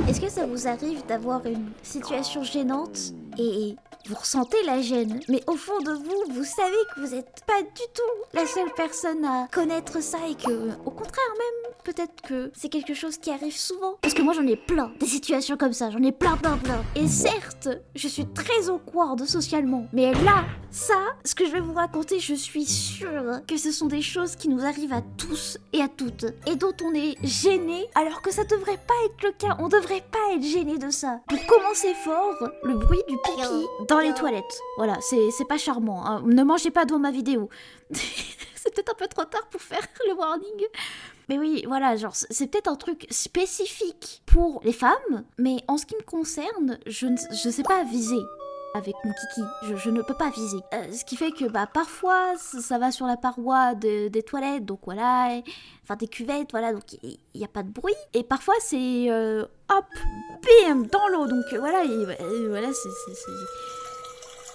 Est-ce que ça vous arrive d'avoir une situation gênante et vous ressentez la gêne, mais au fond de vous, vous savez que vous n'êtes pas du tout la seule personne à connaître ça et que, au contraire même, peut-être que c'est quelque chose qui arrive souvent. Parce que moi j'en ai plein, des situations comme ça, j'en ai plein. Et certes, je suis très awkward socialement, mais là, ça, ce que je vais vous raconter, je suis sûre que ce sont des choses qui nous arrivent à tous et à toutes, et dont on est gêné, alors que ça devrait pas être le cas, on devrait pas être gêné de ça. Pour commencer fort, le bruit du pipi dans les toilettes. Voilà, c'est pas charmant, hein. Ne mangez pas devant ma vidéo. C'est peut-être un peu trop tard pour faire le warning. Mais oui, voilà, genre, c'est peut-être un truc spécifique pour les femmes, mais en ce qui me concerne, je sais pas viser avec mon kiki, je ne peux pas viser. Ce qui fait que, parfois, ça va sur la paroi des toilettes, donc voilà, enfin des cuvettes, voilà, donc il n'y a pas de bruit. Et parfois, c'est, hop, bim, dans l'eau, donc voilà, et voilà,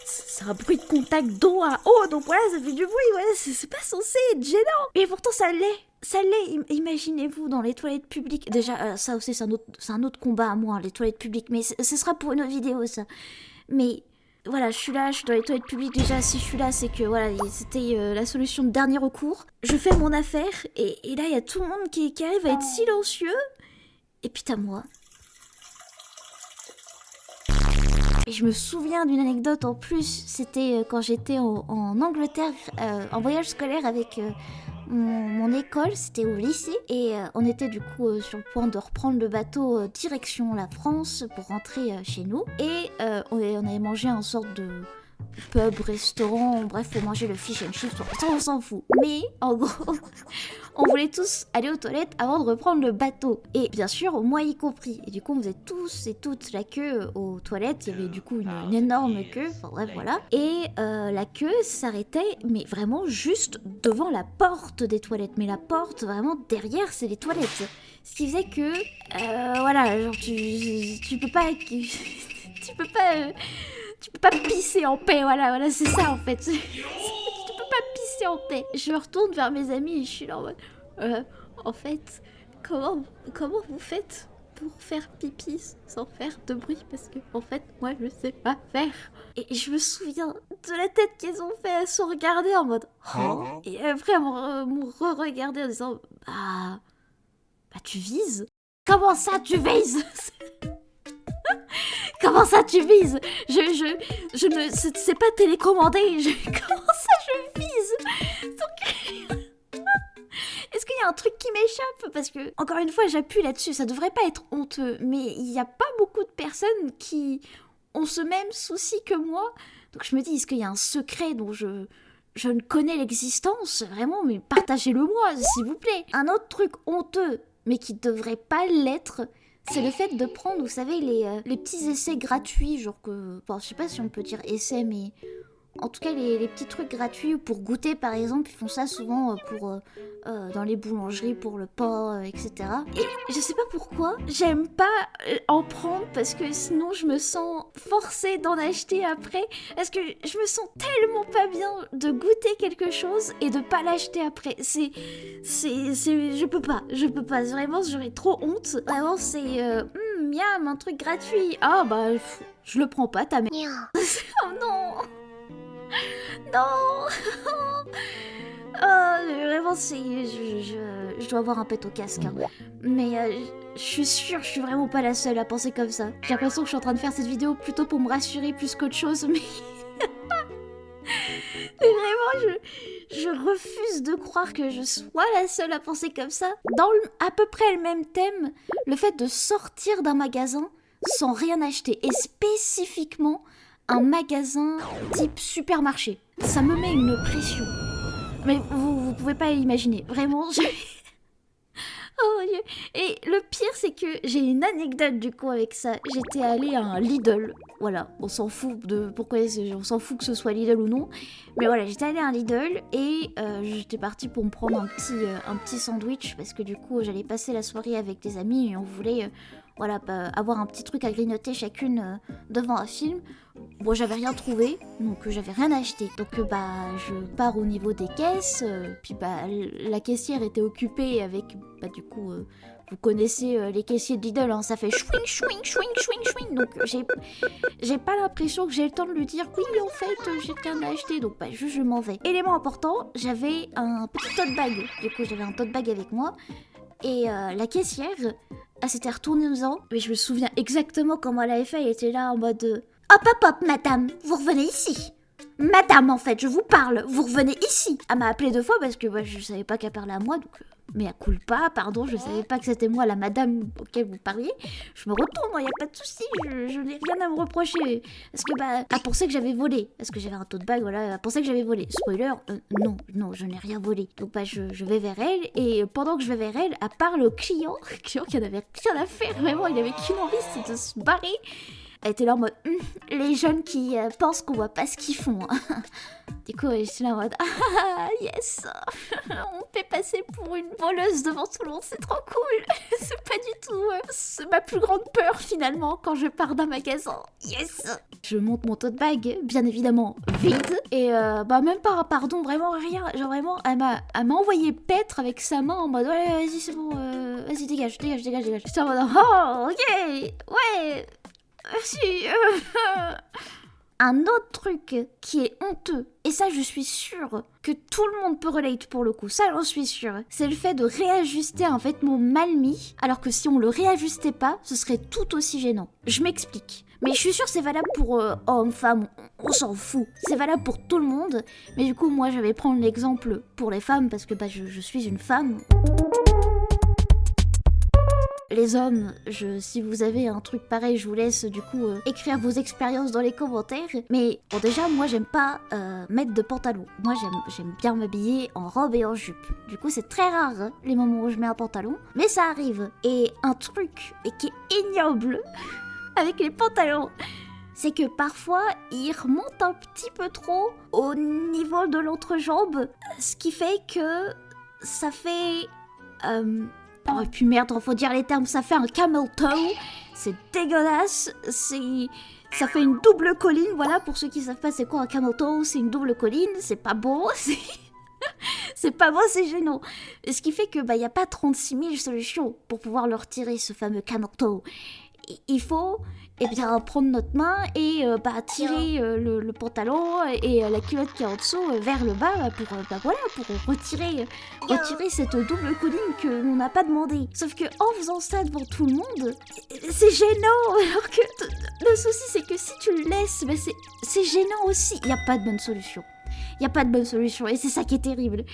c'est un bruit de contact d'eau à eau, donc voilà, ça fait du bruit, voilà, c'est pas censé être gênant. Et pourtant, ça l'est. Ça l'est, imaginez-vous dans les toilettes publiques. Déjà, ça aussi, c'est un autre combat à moi, les toilettes publiques, mais ce sera pour une autre vidéo, ça. Mais voilà, je suis dans les toilettes publiques. Déjà, si je suis là, c'est que voilà, c'était la solution de dernier recours. Je fais mon affaire, et là, il y a tout le monde qui arrive à être silencieux. Et puis t'as moi. Et je me souviens d'une anecdote en plus, c'était quand j'étais en Angleterre, en voyage scolaire avec mon école, c'était au lycée, et on était du coup sur le point de reprendre le bateau direction la France pour rentrer chez nous, et on avait mangé un sorte de pub, restaurant, bref, pour manger le fish and chips, on s'en fout. Mais en gros, on voulait tous aller aux toilettes avant de reprendre le bateau. Et bien sûr, moi y compris. Et du coup, on faisait tous et toutes la queue aux toilettes. Il y avait du coup une énorme queue. Enfin bref, voilà. Et la queue s'arrêtait, mais vraiment juste devant la porte des toilettes. Mais la porte, vraiment derrière, c'est les toilettes. Ce qui faisait que, voilà, genre tu peux pas... Tu peux pas pisser en paix, voilà, c'est ça en fait. Tu peux pas pisser en paix. Je me retourne vers mes amis et je suis là en mode... en fait, comment vous faites pour faire pipi sans faire de bruit? Parce que, en fait, moi, je sais pas faire. Et je me souviens de la tête qu'ils ont fait, elles sont regardées en mode... Oh. Et après, m'ont re-regardé en disant... Bah, tu vises? Comment ça, tu vises? Comment ça tu vises? Je ne... C'est pas télécommandé. Comment ça je vise? Donc... Est-ce qu'il y a un truc qui m'échappe? Parce que, encore une fois, j'appuie là-dessus. Ça devrait pas être honteux. Mais il n'y a pas beaucoup de personnes qui ont ce même souci que moi. Donc je me dis, est-ce qu'il y a un secret dont je ne connais l'existence? Vraiment, mais partagez-le moi, s'il vous plaît. Un autre truc honteux, mais qui devrait pas l'être... C'est le fait de prendre, vous savez, les petits essais gratuits, genre que... Bon, je sais pas si on peut dire essais, mais... En tout cas, les petits trucs gratuits pour goûter, par exemple, ils font ça souvent dans les boulangeries pour le pain, etc. Et je sais pas pourquoi, j'aime pas en prendre parce que sinon je me sens forcée d'en acheter après. Parce que je me sens tellement pas bien de goûter quelque chose et de pas l'acheter après. Je peux pas. Vraiment, j'aurais trop honte. Vraiment, c'est... miam, un truc gratuit. Ah, bah, je le prends pas, ta mère. Oh non. Non. Vraiment, c'est... Je dois avoir un pet au casque. Hein. Mais je suis sûre, je suis vraiment pas la seule à penser comme ça. J'ai l'impression que je suis en train de faire cette vidéo plutôt pour me rassurer plus qu'autre chose, mais... Mais vraiment, je refuse de croire que je sois la seule à penser comme ça. Dans à peu près le même thème, le fait de sortir d'un magasin sans rien acheter, et spécifiquement un magasin type supermarché. Ça me met une pression. Mais vous pouvez pas imaginer. Vraiment, Oh mon Dieu. Et le pire, c'est que j'ai une anecdote du coup avec ça. J'étais allée à un Lidl. Voilà, on s'en fout de pourquoi on s'en fout que ce soit Lidl ou non. Mais voilà, j'étais allée à un Lidl et j'étais partie pour me prendre un petit sandwich parce que du coup, j'allais passer la soirée avec des amis et on voulait voilà, avoir un petit truc à grignoter chacune devant un film. Bon, j'avais rien trouvé, donc j'avais rien acheté. Donc je pars au niveau des caisses, puis la caissière était occupée avec du coup Vous connaissez les caissiers de Lidl, hein, ça fait chouing, chouing, chouing, chouing, chouing. Donc j'ai pas l'impression que j'ai le temps de lui dire oui, en fait, j'ai rien à acheter. Donc bah, je m'en vais. Élément important, j'avais un petit tote bag. Du coup, j'avais un tote bag avec moi. Et la caissière, elle s'était retournée en disant, mais je me souviens exactement comment elle avait fait. Elle était là en mode hop, hop, hop, madame, vous revenez ici. Madame, en fait, je vous parle, vous revenez ici. Elle m'a appelé 2 fois parce que je savais pas qu'elle parlait à moi, donc... Mais elle coule pas, pardon, je savais pas que c'était moi la madame auquel vous parliez. Je me retourne, y a pas de souci, je n'ai rien à me reprocher. Parce que elle pensait que j'avais volé. Parce que j'avais un tote bag, voilà, elle pensait que j'avais volé. Spoiler, non, je n'ai rien volé. Donc je vais vers elle, et pendant que je vais vers elle, elle parle au client. Le client qui en avait rien à faire, vraiment, il avait qu'une envie, c'est de se barrer. Elle était là en mode les jeunes qui pensent qu'on voit pas ce qu'ils font. Du coup, je suis là en mode ah yes, on me fait passer pour une voleuse devant tout le monde, c'est trop cool. C'est pas du tout, c'est ma plus grande peur finalement quand je pars d'un magasin. Yes. Je monte mon tote bag, bien évidemment vide, et même pas pardon, vraiment rien. Genre vraiment, elle m'a envoyé paître avec sa main en mode ouais vas-y c'est bon, vas-y dégage. J'étais en mode oh ok, ouais. Si, Un autre truc qui est honteux, et ça je suis sûre que tout le monde peut relate pour le coup, ça j'en suis sûre, c'est le fait de réajuster un vêtement mal mis, alors que si on le réajustait pas, ce serait tout aussi gênant. Je m'explique. Mais je suis sûre que c'est valable pour hommes, femmes, on s'en fout. C'est valable pour tout le monde, mais du coup moi je vais prendre l'exemple pour les femmes, parce que je suis une femme. Les hommes, si vous avez un truc pareil, je vous laisse du coup écrire vos expériences dans les commentaires. Mais bon déjà, moi j'aime pas mettre de pantalon. Moi j'aime bien m'habiller en robe et en jupe. Du coup c'est très rare les moments où je mets un pantalon. Mais ça arrive. Et un truc qui est ignoble avec les pantalons, c'est que parfois ils remontent un petit peu trop au niveau de l'entrejambe. Ce qui fait que ça fait... Oh et puis merde, faut dire les termes, ça fait un camel toe, c'est dégueulasse, ça fait une double colline, voilà, pour ceux qui savent pas c'est quoi un camel toe, c'est une double colline, c'est pas beau, c'est pas beau, c'est gênant. Ce qui fait que y a pas 36 000 solutions pour pouvoir le retirer, ce fameux camel toe. Il faut prendre notre main et tirer le pantalon et la culotte qui est en dessous vers le bas pour retirer cette double colline que l'on n'a pas demandé. Sauf que en faisant ça devant tout le monde, c'est gênant. Alors que le souci c'est que si tu le laisses, c'est gênant aussi. Il n'y a pas de bonne solution. Et c'est ça qui est terrible.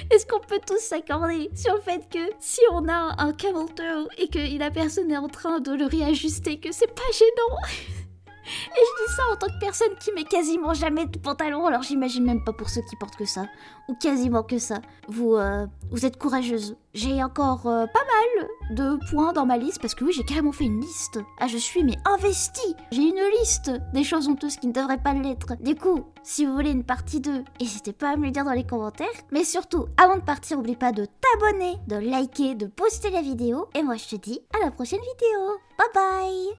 Est-ce qu'on peut tous s'accorder sur le fait que si on a un camel toe et que la personne est en train de le réajuster, que c'est pas gênant? Et je dis ça en tant que personne qui met quasiment jamais de pantalon, alors j'imagine même pas pour ceux qui portent que ça, ou quasiment que ça. Vous êtes courageuse. J'ai encore pas mal de points dans ma liste, parce que oui, j'ai carrément fait une liste. Ah, je suis investie. J'ai une liste des choses honteuses qui ne devraient pas l'être. Du coup, si vous voulez une partie 2, n'hésitez pas à me le dire dans les commentaires. Mais surtout, avant de partir, n'oublie pas de t'abonner, de liker, de poster la vidéo. Et moi, je te dis à la prochaine vidéo. Bye bye.